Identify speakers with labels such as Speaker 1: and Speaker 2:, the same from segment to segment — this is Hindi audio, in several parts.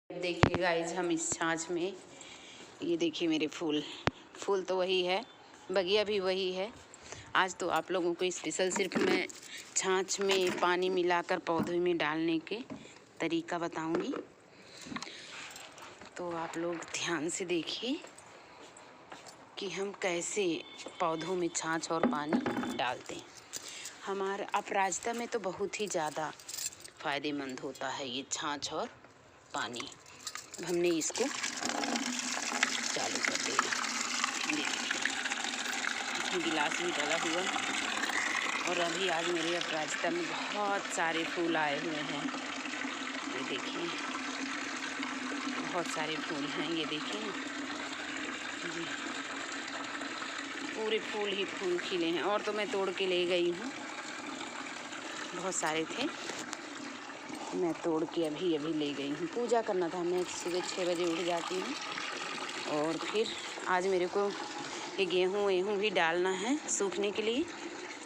Speaker 1: देखिए गाइज, हम इस छाछ में ये देखिए मेरे फूल तो वही है, बगिया भी वही है। आज तो आप लोगों को स्पेशल सिर्फ मैं छाछ में पानी मिलाकर पौधों में डालने के तरीका बताऊंगी। तो आप लोग ध्यान से देखिए कि हम कैसे पौधों में छाछ और पानी डालते हैं। हमारे अपराजिता में तो बहुत ही ज़्यादा फ़ायदेमंद होता है ये छाछ और पानी। अब हमने इसको चालू कर दिया। देखिए गिलास भी डाला हुआ और अभी आज मेरे अपराजिता में बहुत सारे फूल आए हुए हैं। ये देखिए बहुत सारे फूल हैं, ये देखिए ना जी, पूरे फूल ही फूल खिले हैं। और तो मैं तोड़ के ले गई हूँ, बहुत सारे थे, मैं तोड़ के अभी ले गई हूँ। पूजा करना था, मैं सुबह 6 बजे उठ जाती हूँ और फिर आज मेरे को ये गेहूँ भी डालना है सूखने के लिए,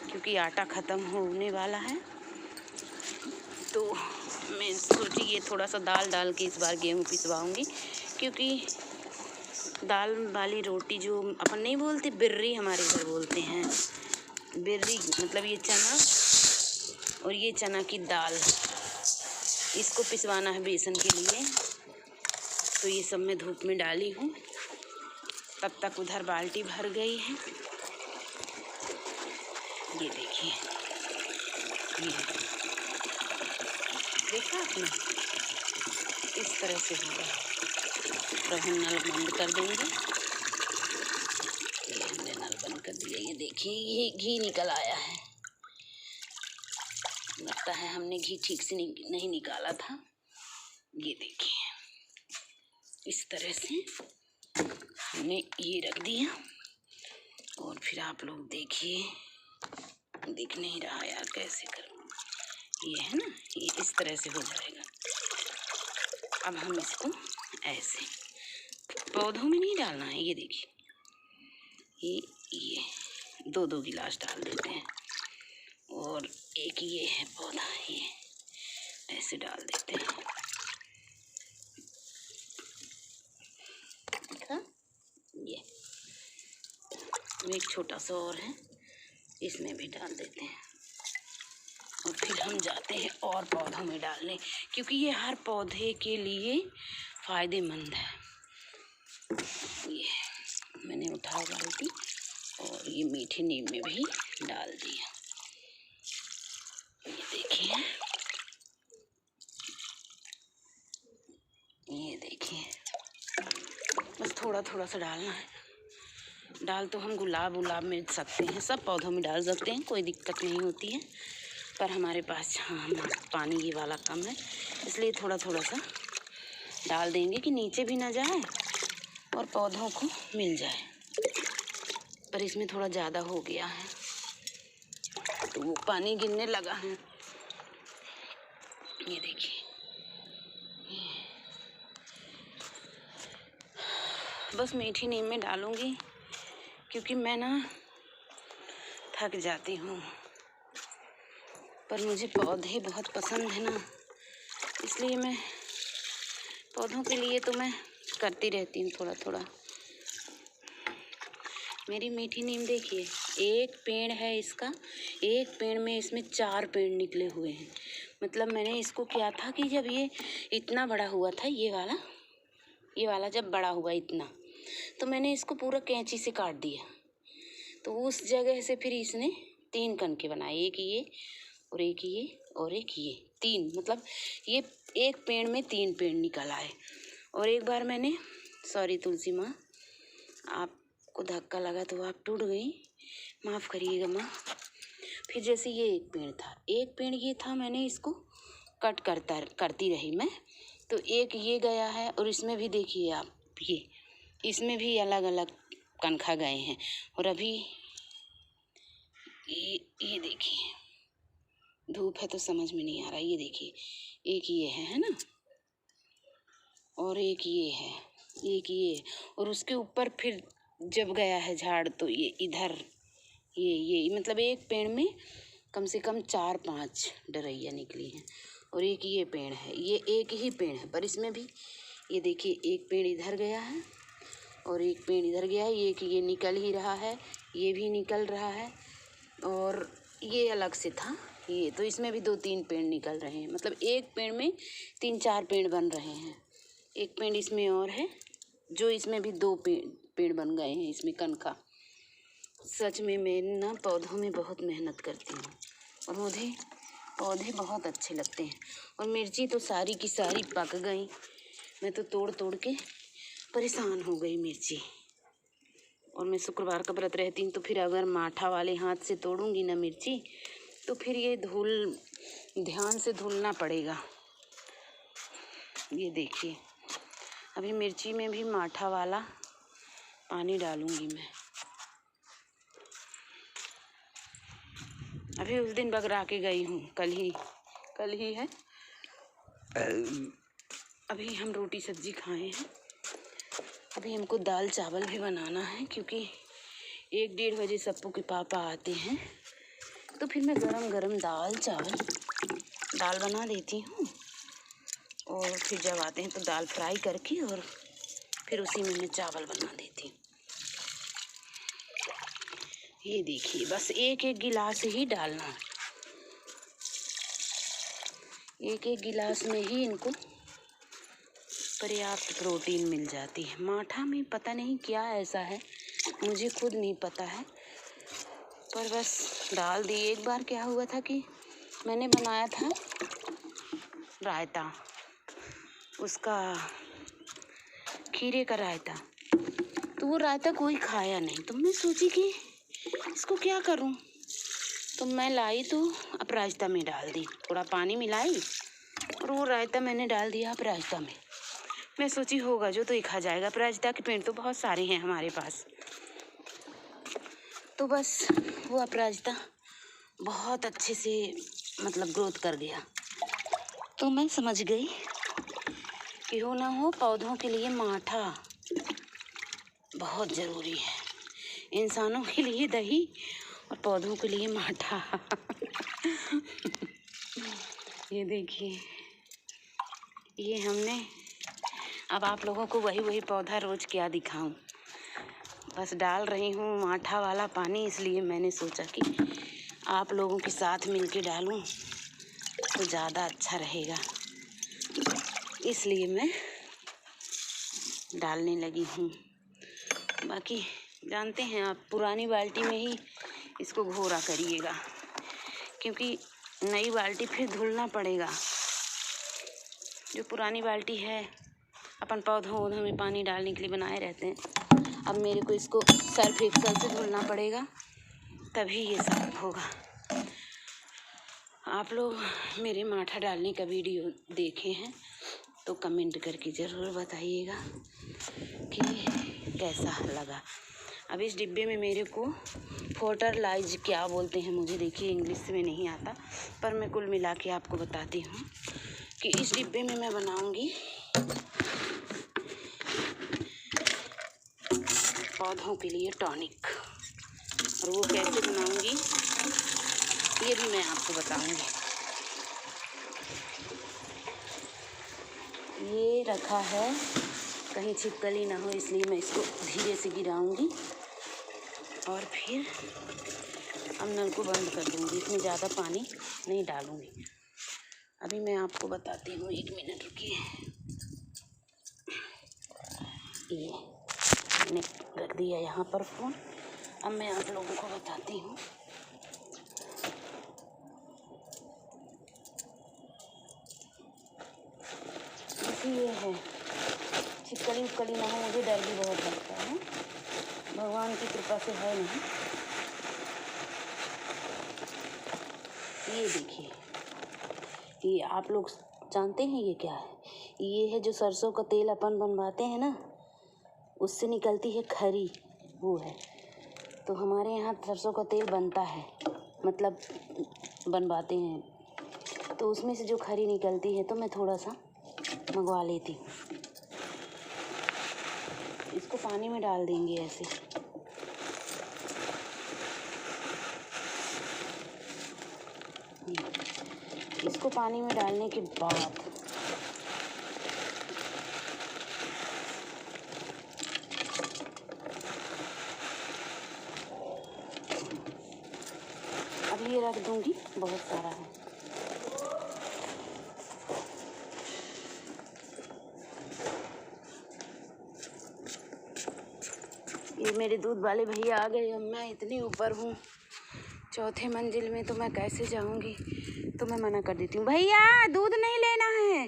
Speaker 1: क्योंकि आटा ख़त्म होने वाला है। तो मैं सोची ये थोड़ा सा दाल डाल के इस बार गेहूँ पिसवाऊँगी, क्योंकि दाल वाली रोटी जो अपन नहीं बोलते, बिर्री हमारे घर बोलते हैं। बिर्री मतलब ये चना और ये चना की दाल, इसको पिसवाना है बेसन के लिए। तो ये सब मैं धूप में डाली हूँ, तब तक उधर बाल्टी भर गई है। ये देखिए, ये देखा आपने, इस तरह से होगा। तो हम नल बंद कर देंगे। ये हमने नल बंद कर दिया। ये देखिए ये घी निकल आया है, लगता है हमने घी ठीक से नहीं निकाला था। ये देखिए इस तरह से हमने ये रख दिया। और फिर आप लोग देखिए, दिख नहीं रहा यार, कैसे करूँ, ये है ना, ये इस तरह से हो जाएगा। अब हम इसको ऐसे पौधों में नहीं डालना है। ये देखिए ये 2-2 गिलास डाल देते हैं और एक ये है पौधा, ये ऐसे डाल देते हैं। देखा, ये एक छोटा सा और है, इसमें भी डाल देते हैं। और फिर हम जाते हैं और पौधों में डालने, क्योंकि ये हर पौधे के लिए फ़ायदेमंद है। ये मैंने उठाया बाल्टी और ये मीठी नीम में भी डाल दिया। ये देखिए, ये देखिए, बस थोड़ा थोड़ा सा डालना है। डाल तो हम गुलाब में सकते हैं, सब पौधों में डाल सकते हैं, कोई दिक्कत नहीं होती है। पर हमारे पास पानी ये वाला कम है, इसलिए थोड़ा थोड़ा सा डाल देंगे कि नीचे भी ना जाए और पौधों को मिल जाए। पर इसमें थोड़ा ज़्यादा हो गया है तो वो पानी गिरने लगा है। ये देखिए, बस मीठी नीम में डालूंगी, क्योंकि मैं ना थक जाती हूँ। पर मुझे पौधे बहुत पसंद है ना, इसलिए मैं पौधों के लिए तो मैं करती रहती हूँ थोड़ा थोड़ा। मेरी मीठी नीम देखिए, एक पेड़ है इसका, एक पेड़ में इसमें 4 पेड़ निकले हुए हैं। मतलब मैंने इसको किया था कि जब ये इतना बड़ा हुआ था, ये वाला जब बड़ा हुआ इतना, तो मैंने इसको पूरा कैंची से काट दिया। तो उस जगह से फिर इसने 3 कनके बनाए, एक ये और एक ये और एक ये, 3, मतलब ये एक पेड़ में 3 पेड़ निकल आए। और एक बार मैंने, सॉरी तुलसी माँ, आपको धक्का लगा तो आप टूट गई, माफ़ करिएगा माँ। फिर जैसे ये एक पेड़ ये था, मैंने इसको कट करती रही मैं, तो एक ये गया है। और इसमें भी देखिए आप, ये इसमें भी अलग अलग कनखा गए हैं। और अभी ये देखिए, धूप है तो समझ में नहीं आ रहा। ये देखिए, एक ये है ना, और एक ये है, एक ये, और उसके ऊपर फिर जब गया है झाड़ तो ये इधर, ये मतलब एक पेड़ में कम से कम 4-5 डरैया निकली हैं। और एक ये पेड़ है, ये एक ही पेड़ है, पर इसमें भी ये देखिए एक पेड़ इधर गया है और एक पेड़ इधर गया है। ये निकल ही रहा है, ये भी निकल रहा है और ये अलग से था ये, तो इसमें भी 2-3 पेड़ निकल रहे हैं। मतलब एक पेड़ में 3-4 पेड़ बन रहे हैं। एक पेड़ इसमें और है जो इसमें भी 2 पेड़ बन गए हैं इसमें कनका। सच में मैं ना पौधों में बहुत मेहनत करती हूँ और मुझे पौधे बहुत अच्छे लगते हैं। और मिर्ची तो सारी की सारी पक गई, मैं तो तोड़ तोड़ के परेशान हो गई मिर्ची। और मैं शुक्रवार का व्रत रहती हूँ तो फिर अगर माठा वाले हाथ से तोड़ूंगी ना मिर्ची तो फिर ये ध्यान से धुलना पड़ेगा। ये देखिए अभी मिर्ची में भी माठा वाला पानी डालूंगी मैं। अभी उस दिन बगरा के गई हूँ, कल ही है। अभी हम रोटी सब्जी खाए हैं। अभी हमको दाल चावल भी बनाना है क्योंकि 1-1:30 बजे सप्पू के पापा आते हैं, तो फिर मैं गरम गरम दाल बना देती हूँ और फिर जब आते हैं तो दाल फ्राई करके और फिर उसी में मैं चावल बना देती हूँ। ये देखिए बस एक गिलास ही डालना, एक गिलास में ही इनको पर्याप्त प्रोटीन मिल जाती है। माठा में पता नहीं क्या ऐसा है, मुझे खुद नहीं पता है, पर बस डाल दी। एक बार क्या हुआ था कि मैंने बनाया था रायता, उसका खीरे का रायता, तो वो रायता कोई खाया नहीं। तो मैं सोची कि इसको क्या करूं, तो मैं लाई तो अपराजिता में डाल दी, थोड़ा पानी मिलाई और वो रायता मैंने डाल दिया अपराजिता में। मैं सोची होगा जो तो ही खा जाएगा, अपराजिता के पेड़ तो बहुत सारे हैं हमारे पास। तो बस वो अपराजिता बहुत अच्छे से मतलब ग्रोथ कर गया। तो मैं समझ गई कि हो ना हो पौधों के लिए माठा बहुत ज़रूरी है। इंसानों के लिए दही और पौधों के लिए माठा। ये देखिए ये हमने, अब आप लोगों को वही पौधा रोज़ क्या दिखाऊं, बस डाल रही हूँ माठा वाला पानी, इसलिए मैंने सोचा कि आप लोगों के साथ मिलके डालूं तो ज़्यादा अच्छा रहेगा, इसलिए मैं डालने लगी हूँ। बाकी जानते हैं आप, पुरानी बाल्टी में ही इसको घोरा करिएगा क्योंकि नई बाल्टी फिर धुलना पड़ेगा। जो पुरानी बाल्टी है अपन पौधों में पानी डालने के लिए बनाए रहते हैं, अब मेरे को इसको सर्फ एक्सल से धुलना पड़ेगा तभी ये साफ होगा। आप लोग मेरे माठा डालने का वीडियो देखे हैं तो कमेंट करके ज़रूर बताइएगा कि कैसा लगा। अब इस डिब्बे में मेरे को फोर्टलाइज क्या बोलते हैं, मुझे देखिए इंग्लिश में नहीं आता, पर मैं कुल मिला के आपको बताती हूँ कि इस डिब्बे में मैं बनाऊँगी पौधों के लिए टॉनिक, और वो कैसे बनाऊँगी ये भी मैं आपको बताऊँगी। ये रखा है कहीं छिपकली ना हो, इसलिए मैं इसको धीरे से गिराऊंगी और फिर अब नल को बंद कर दूंगी, इसमें ज़्यादा पानी नहीं डालूंगी। अभी मैं आपको बताती हूँ, 1 मिनट रुकिए। ये मैंने रख दिया यहाँ पर फ़ोन, अब मैं आप लोगों को बताती हूँ। ये है, छिपकली उपकली ना हो, मुझे डर भी बहुत लगता है, भगवान की कृपा से है नहीं। ये देखिए, ये आप लोग जानते हैं ये क्या है? ये है जो सरसों का तेल अपन बनवाते हैं ना, उससे निकलती है खरी, वो है। तो हमारे यहाँ सरसों का तेल बनता है, मतलब बनवाते हैं, तो उसमें से जो खरी निकलती है तो मैं थोड़ा सा मंगवा लेती हूँ। इसको पानी में डाल देंगे ऐसे, इसको पानी में डालने के बाद ये रख दूँगी, बहुत सारा है। ये मेरे दूध वाले भैया आ गए। अब मैं इतनी ऊपर हूँ, चौथे मंजिल में, तो मैं कैसे जाऊँगी? तो मैं मना कर देती हूँ, भैया दूध नहीं लेना है।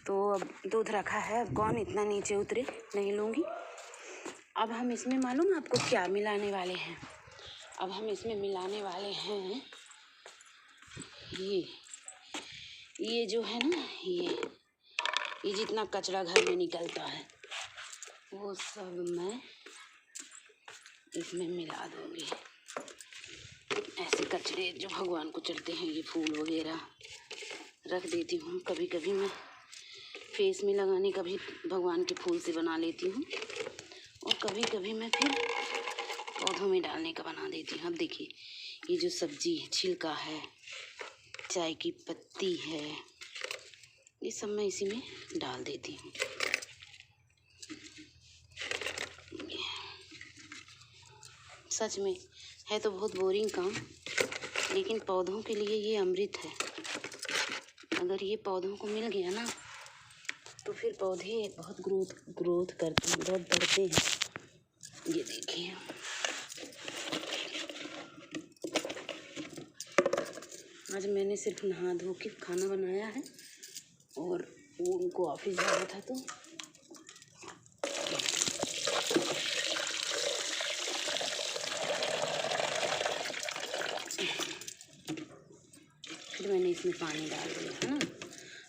Speaker 1: तो अब दूध रखा है, अब कौन इतना नीचे उतरे, नहीं लूँगी। अब हम इसमें मालूम आपको क्या मिलाने वाले हैं? अब हम इसमें मिलाने वाले हैं ये जो है ना, ये जितना कचरा घर में निकलता है वो सब मैं इसमें मिला दूँगी। ऐसे कचरे जो भगवान को चढ़ते हैं, ये फूल वगैरह रख देती हूँ। कभी कभी मैं फेस में लगाने का भी भगवान के फूल से बना लेती हूँ, और कभी कभी मैं फिर पौधों में डालने का बना देती हूँ। अब देखिए, ये जो सब्जी छिलका है, चाय की पत्ती है, ये सब मैं इसी में डाल देती हूँ। सच में है तो बहुत बोरिंग काम, लेकिन पौधों के लिए ये अमृत है। अगर ये पौधों को मिल गया ना, तो फिर पौधे बहुत ग्रोथ करते हैं, बहुत बढ़ते हैं। ये देखिए, आज मैंने सिर्फ नहा धो के खाना बनाया है, और वो उनको ऑफिस जाना था, तो फिर मैंने इसमें पानी डाल दिया है ना।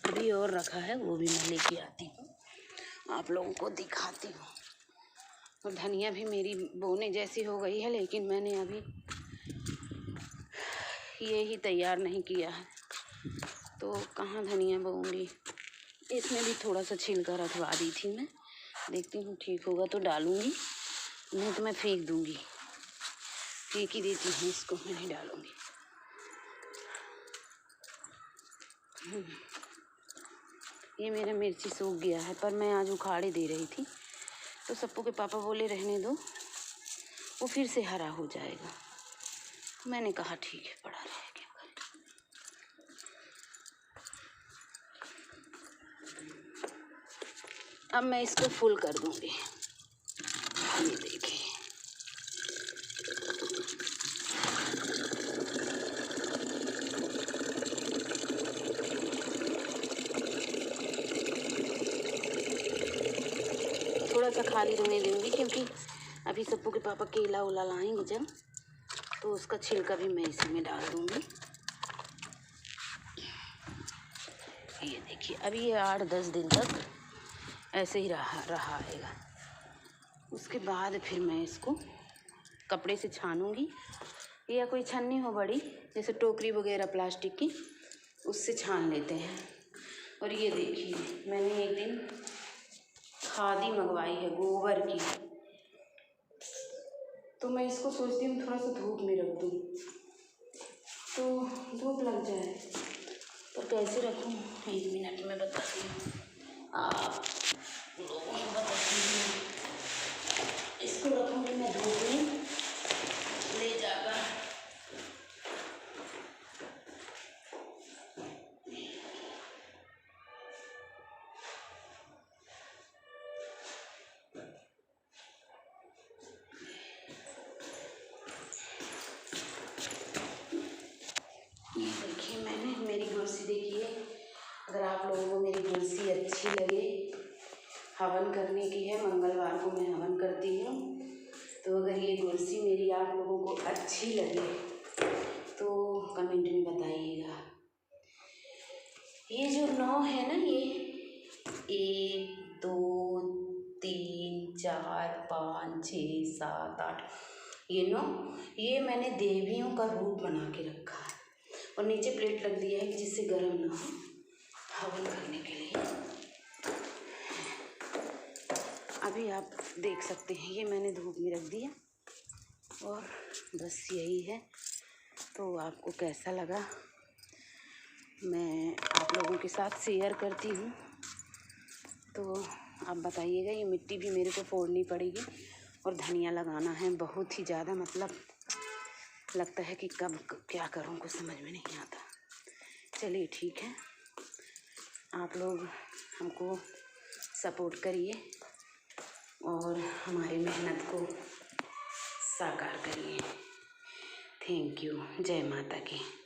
Speaker 1: अभी और रखा है, वो भी मैं लेके आती हूँ, आप लोगों को दिखाती हूँ। और धनिया भी मेरी बोने जैसी हो गई है, लेकिन मैंने अभी ये ही तैयार नहीं किया है, तो कहाँ धनिया बोऊँगी। इसमें भी थोड़ा सा छिलका रखवा दी थी मैं, देखती हूँ ठीक होगा तो डालूँगी, नहीं तो मैं फेंक दूँगी। फेंक ही देती हूँ इसको, मैं नहीं डालूँगी। ये मेरा मिर्ची सूख गया है, पर मैं आज उखाड़े दे रही थी, तो सप्पू के पापा बोले रहने दो, वो फिर से हरा हो जाएगा। मैंने कहा ठीक है, पड़ा रहे, क्या करें। अब मैं इसको फुल कर दूंगी। ये देखिए, थोड़ा सा खाली रहने दूंगी, क्योंकि अभी सप्पू के पापा केला उला लाएंगे जब, तो उसका छिलका भी मैं इसी में डाल दूंगी। ये देखिए, अभी ये 8-10 दिन तक ऐसे ही रहेगा। उसके बाद फिर मैं इसको कपड़े से छानूंगी, या कोई छन्नी हो बड़ी, जैसे टोकरी वगैरह प्लास्टिक की, उससे छान लेते हैं। और ये देखिए, मैंने एक दिन खादी मंगवाई है गोबर की, तो मैं इसको सोचती हूँ थोड़ा सा धूप में रख दूँ, तो धूप लग जाए, पर कैसे रखूँ 1 मिनट में बताती हूँ आप लोगों को, बताती हूँ। इसको रखूँगी मैं धूप में ले जाकर, ये देखिए, मैंने मेरी कुर्सी देखिए। अगर आप लोगों को मेरी कुर्सी अच्छी लगे, हवन करने की है, मंगलवार को मैं हवन करती हूँ, तो अगर ये कुर्सी मेरी आप लोगों को अच्छी लगे तो कमेंट में बताइएगा। ये जो 9 है ना, ये 1 2 3 4 5 6 7 8, ये 9, ये मैंने देवियों का रूप बना के रखा है, और नीचे प्लेट रख दिया है कि जिससे गर्म ना हो, हवन करने के लिए। अभी आप देख सकते हैं, ये मैंने धूप में रख दिया, और बस यही है। तो आपको कैसा लगा, मैं आप लोगों के साथ शेयर करती हूँ, तो आप बताइएगा। ये मिट्टी भी मेरे को फोड़नी पड़ेगी, और धनिया लगाना है बहुत ही ज़्यादा, मतलब लगता है कि कब क्या करूँ, कुछ समझ में नहीं आता। चलिए ठीक है, आप लोग हमको सपोर्ट करिए और हमारी मेहनत को साकार करिए। Thank you. जय माता की।